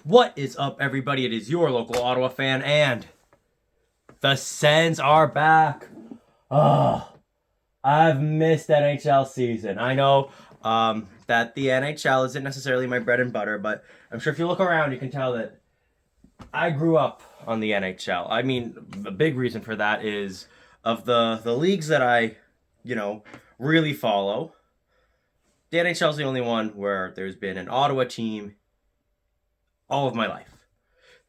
What is up, everybody? It is your local Ottawa fan, and the Sens are back. Oh, I've missed NHL season. I know that the NHL isn't necessarily my bread and butter, but I'm sure if you look around, you can tell that I grew up on the NHL. I mean, the big reason for that is of the leagues that I, really follow. The NHL is the only one where there's been an Ottawa team all of my life.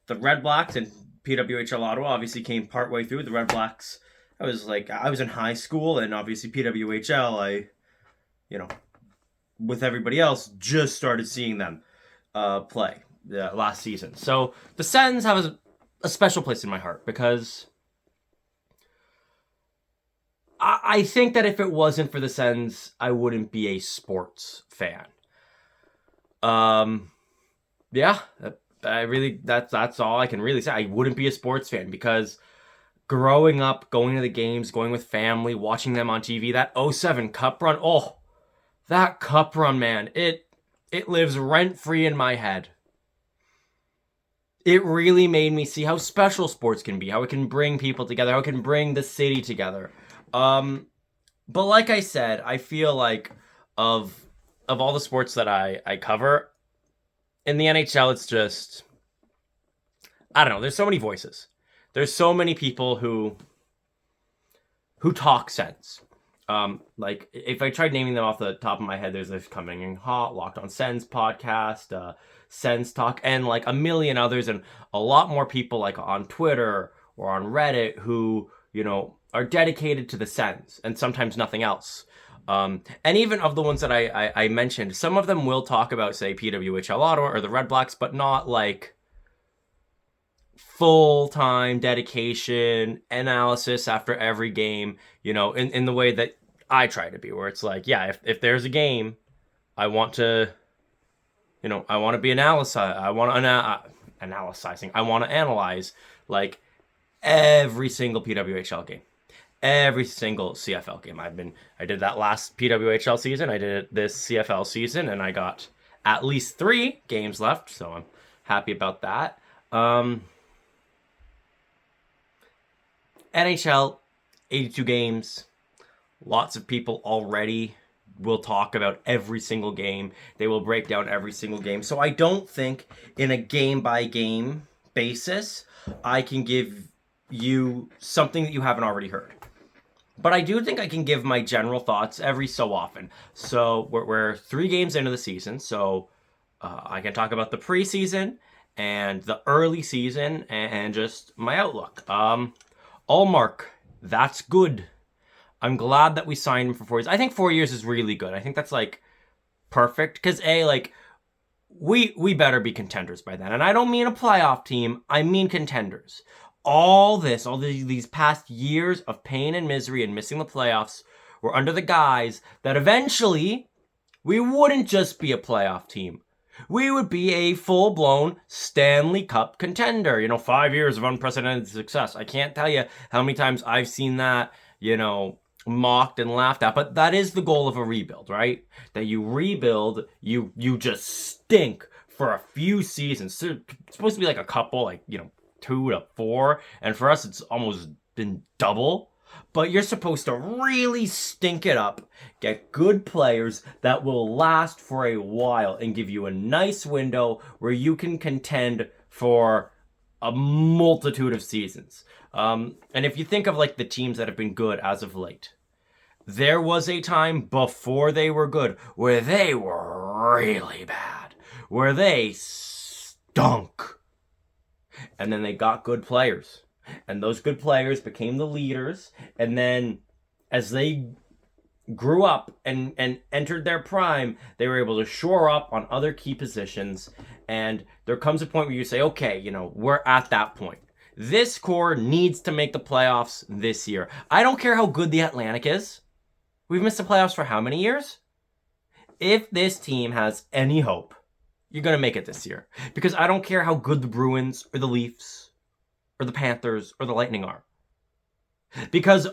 The Red Blacks and PWHL Ottawa obviously came partway through. The Red Blacks, I was in high school, and obviously PWHL, with everybody else, just started seeing them play last season. So the Sens have a special place in my heart because I think that if it wasn't for the Sens, I wouldn't be a sports fan. Yeah, that's all I can really say. I wouldn't be a sports fan because growing up, going to the games, going with family, watching them on TV, that 07 Cup run, that Cup run, man, it lives rent-free in my head. It really made me see how special sports can be, how it can bring people together, how it can bring the city together. But like I said, I feel like of all the sports that I cover, in the NHL, it's just, I don't know, there's so many voices. There's so many people who talk sense. Like, if I tried naming them off the top of my head, there's Coming in Hot, Locked on Sens podcast, Sens Talk, and like a million others, and a lot more people like on Twitter or on Reddit who, are dedicated to the Sens and sometimes nothing else. And even of the ones that I mentioned, some of them will talk about, say, PWHL Ottawa or the Red Blacks, but not like full-time dedication analysis after every game, in the way that I try to be, where it's like, yeah, if there's a game, I want to, I want to be analyzing. I want to analyze like every single PWHL game. Every single CFL game. I did that last PWHL season. I did it this CFL season, and I got at least 3 games left, so I'm happy about that. NHL, 82 games. Lots of people already will talk about every single game. They will break down every single game. So I don't think in a game-by-game basis I can give you something that you haven't already heard. But I do think I can give my general thoughts every so often. So we're 3 games into the season, so I can talk about the preseason and the early season and just my outlook. Allmark, that's good. I'm glad that we signed him for 4 years. I think 4 years is really good. I think that's like perfect because we better be contenders by then. And I don't mean a playoff team. I mean contenders. All these past years of pain and misery and missing the playoffs were under the guise that eventually we wouldn't just be a playoff team. We would be a full-blown Stanley Cup contender. 5 years of unprecedented success. I can't tell you how many times I've seen that, mocked and laughed at. But that is the goal of a rebuild, right? That you rebuild, you just stink for a few seasons. So it's supposed to be like a couple, 2 to 4, and for us it's almost been double. But you're supposed to really stink it up, get good players that will last for a while and give you a nice window where you can contend for a multitude of seasons. And if you think of like the teams that have been good as of late, there was a time before they were good where they were really bad, where they stunk. And then they got good players. And those good players became the leaders. And then as they grew up and entered their prime, they were able to shore up on other key positions. And there comes a point where you say, okay, we're at that point. This core needs to make the playoffs this year. I don't care how good the Atlantic is. We've missed the playoffs for how many years? If this team has any hope, you're going to make it this year. Because I don't care how good the Bruins or the Leafs or the Panthers or the Lightning are. Because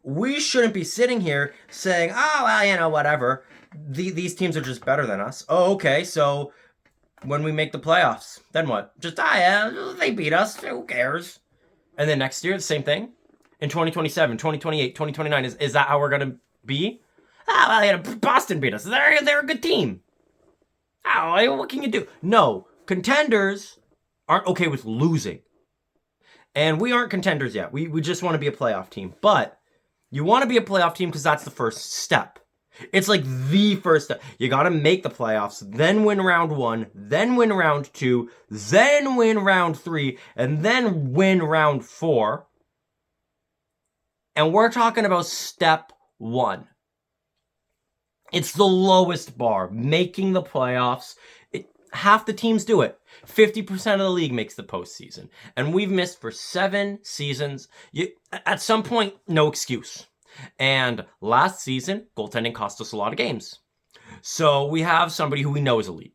we shouldn't be sitting here saying, whatever. These teams are just better than us. Oh, okay, so when we make the playoffs. Then what? Just, yeah, they beat us. Who cares? And then next year, the same thing. In 2027, 2028, 2029, is that how we're going to be? Well, yeah, Boston beat us. They're a good team. Oh, what can you do? No, contenders aren't okay with losing. And we aren't contenders yet. We just want to be a playoff team. But you want to be a playoff team because that's the first step. It's like the first step. You got to make the playoffs, then win round 1, then win round 2, then win round 3, and then win round 4. And we're talking about step 1. It's the lowest bar, making the playoffs. Half the teams do it. 50% of the league makes the postseason. And we've missed for 7 seasons. At some point, no excuse. And last season, goaltending cost us a lot of games. So we have somebody who we know is elite.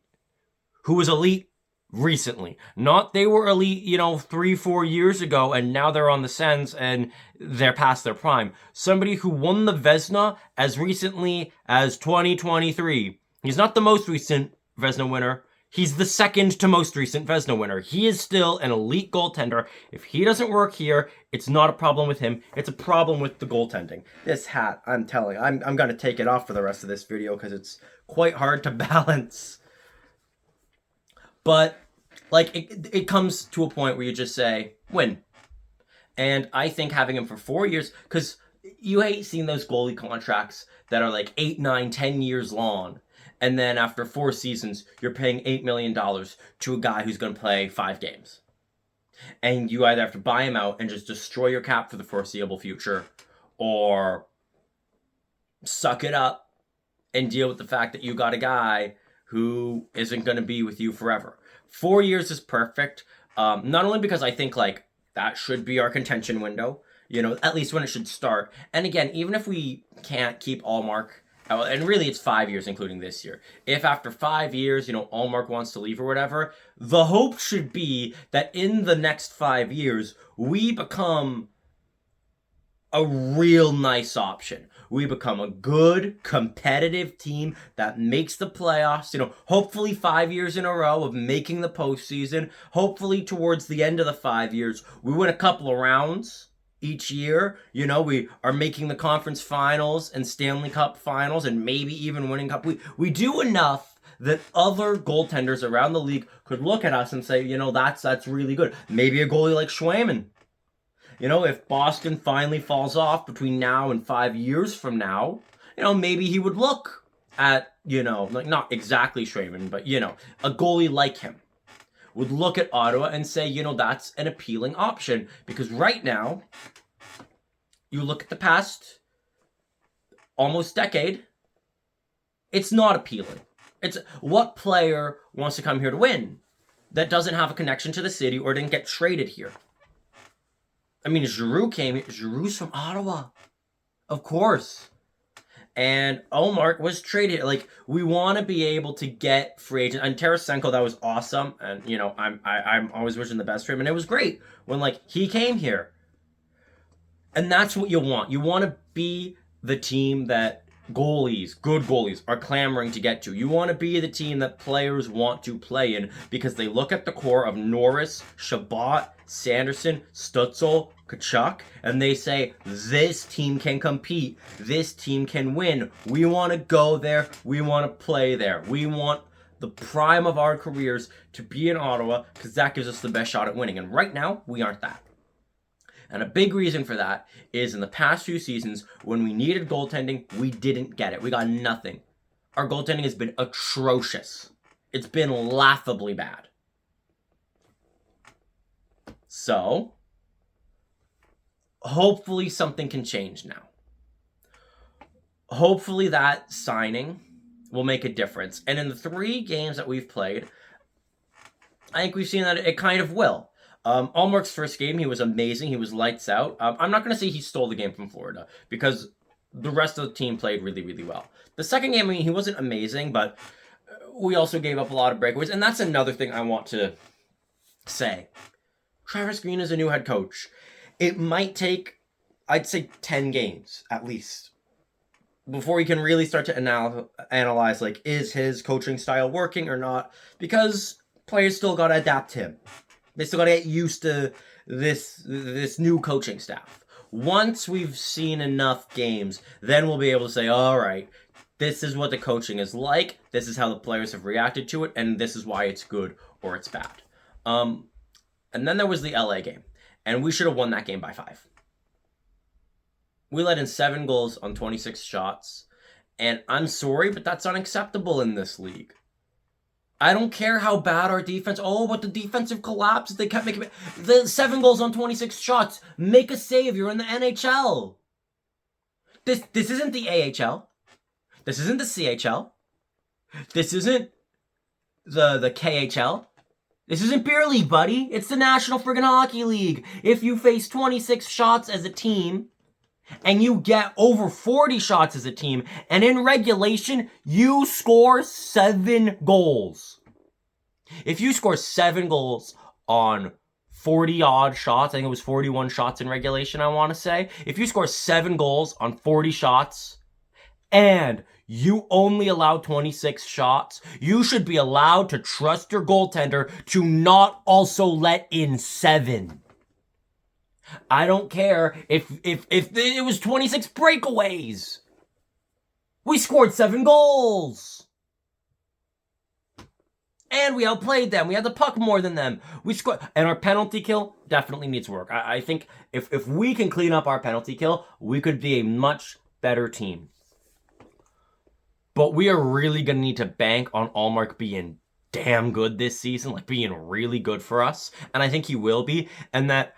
Who was elite recently. Not they were elite, 3-4 years ago, and now they're on the Sens and they're past their prime. Somebody who won the Vezina as recently as 2023. He's not the most recent Vezina winner. He's the second to most recent Vezina winner. He is still an elite goaltender. If he doesn't work here, it's not a problem with him. It's a problem with the goaltending. This hat, I'm telling you, I'm going to take it off for the rest of this video because it's quite hard to balance. But, it comes to a point where you just say, win. And I think having him for 4 years, because you hate seeing those goalie contracts that are 8, 9, 10 years long. And then after 4 seasons, you're paying $8 million to a guy who's going to play 5 games. And you either have to buy him out and just destroy your cap for the foreseeable future, or suck it up and deal with the fact that you got a guy who isn't going to be with you forever. 4 years is perfect. Not only because I think that should be our contention window, at least when it should start. And again, even if we can't keep Allmark, and really it's 5 years including this year. If after 5 years, Allmark wants to leave or whatever, the hope should be that in the next 5 years, we become a real nice option. We become a good, competitive team that makes the playoffs, hopefully 5 years in a row of making the postseason. Hopefully towards the end of the 5 years, we win a couple of rounds each year. We are making the conference finals and Stanley Cup finals and maybe even winning cup. We do enough that other goaltenders around the league could look at us and say, that's really good. Maybe a goalie like Schwayman. If Boston finally falls off between now and 5 years from now, maybe he would look at, not exactly Schwayman, but, a goalie like him would look at Ottawa and say, that's an appealing option. Because right now, you look at the past almost decade, it's not appealing. It's what player wants to come here to win that doesn't have a connection to the city or didn't get traded here? I mean, Giroux came here. Giroux's from Ottawa. Of course. And Allmark was traded. We want to be able to get free agents. And Tarasenko, that was awesome. And, I'm always wishing the best for him. And it was great when, he came here. And that's what you want. You want to be the team that good goalies, are clamoring to get to. You want to be the team that players want to play in because they look at the core of Norris, Chabot, Sanderson, Stutzel, Tkachuk, and they say, this team can compete. This team can win. We want to go there. We want to play there. We want the prime of our careers to be in Ottawa because that gives us the best shot at winning. And right now, we aren't that. And a big reason for that is in the past few seasons, when we needed goaltending, we didn't get it. We got nothing. Our goaltending has been atrocious. It's been laughably bad. So, hopefully something can change now. Hopefully that signing will make a difference. And in the 3 games that we've played, I think we've seen that it kind of will. Allmark's first game, he was amazing. He was lights out. I'm not going to say he stole the game from Florida because the rest of the team played really, really well. The second game, he wasn't amazing, but we also gave up a lot of breakaways. And that's another thing I want to say. Travis Green is a new head coach. It might take, I'd say, 10 games at least before he can really start to analyze, is his coaching style working or not? Because Players still got to adapt to him. They still got to get used to this new coaching staff. Once we've seen enough games, then we'll be able to say, all right, this is what the coaching is like, this is how the players have reacted to it, and this is why it's good or it's bad. And then there was the LA game, and we should have won that game by 5. We let in 7 goals on 26 shots, and I'm sorry, but that's unacceptable in this league. I don't care how bad our defense. Oh, but the defensive collapse. They kept making the 7 goals on 26 shots. Make a save. You're in the NHL. This isn't the AHL. This isn't the CHL. This isn't the KHL. This isn't beer league, buddy. It's the National Friggin' Hockey League. If you face 26 shots as a team, and you get over 40 shots as a team, and in regulation, you score 7 goals. If you score 7 goals on 40-odd shots, I think it was 41 shots in regulation, I want to say. If you score 7 goals on 40 shots, and you only allow 26 shots, you should be allowed to trust your goaltender to not also let in 7. I don't care if it was 26 breakaways. We scored 7 goals. And we outplayed them. We had the puck more than them. We scored. And our penalty kill definitely needs work. I think if we can clean up our penalty kill, we could be a much better team. But we are really going to need to bank on Allmark being damn good this season. Like, being really good for us. And I think he will be. And that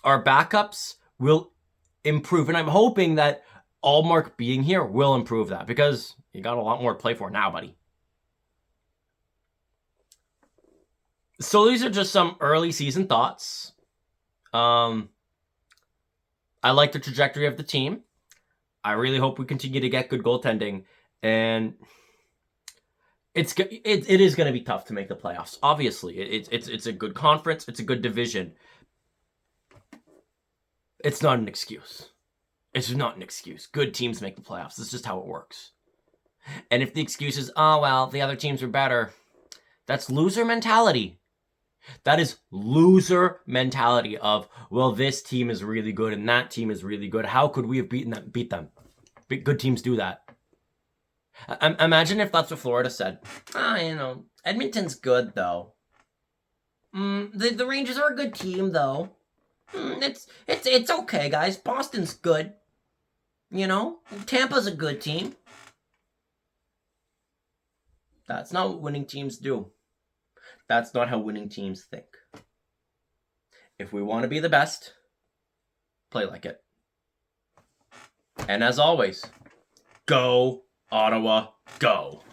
our backups will improve. And I'm hoping that Allmark being here will improve that, because you got a lot more to play for now, buddy. So these are just some early season thoughts. I like the trajectory of the team. I really hope we continue to get good goaltending. And it is going to be tough to make the playoffs. Obviously, it's a good conference. It's a good division. It's not an excuse. It's not an excuse. Good teams make the playoffs. That's just how it works. And if the excuse is, oh, well, the other teams are better, that's loser mentality. That is loser mentality of, well, this team is really good and that team is really good. How could we have beat them? Good teams do that. Imagine if that's what Florida said. Edmonton's good, though. The Rangers are a good team, though. It's okay, guys. Boston's good. Tampa's a good team. That's not what winning teams do. That's not how winning teams think. If we want to be the best, play like it. And as always, go, Ottawa, go.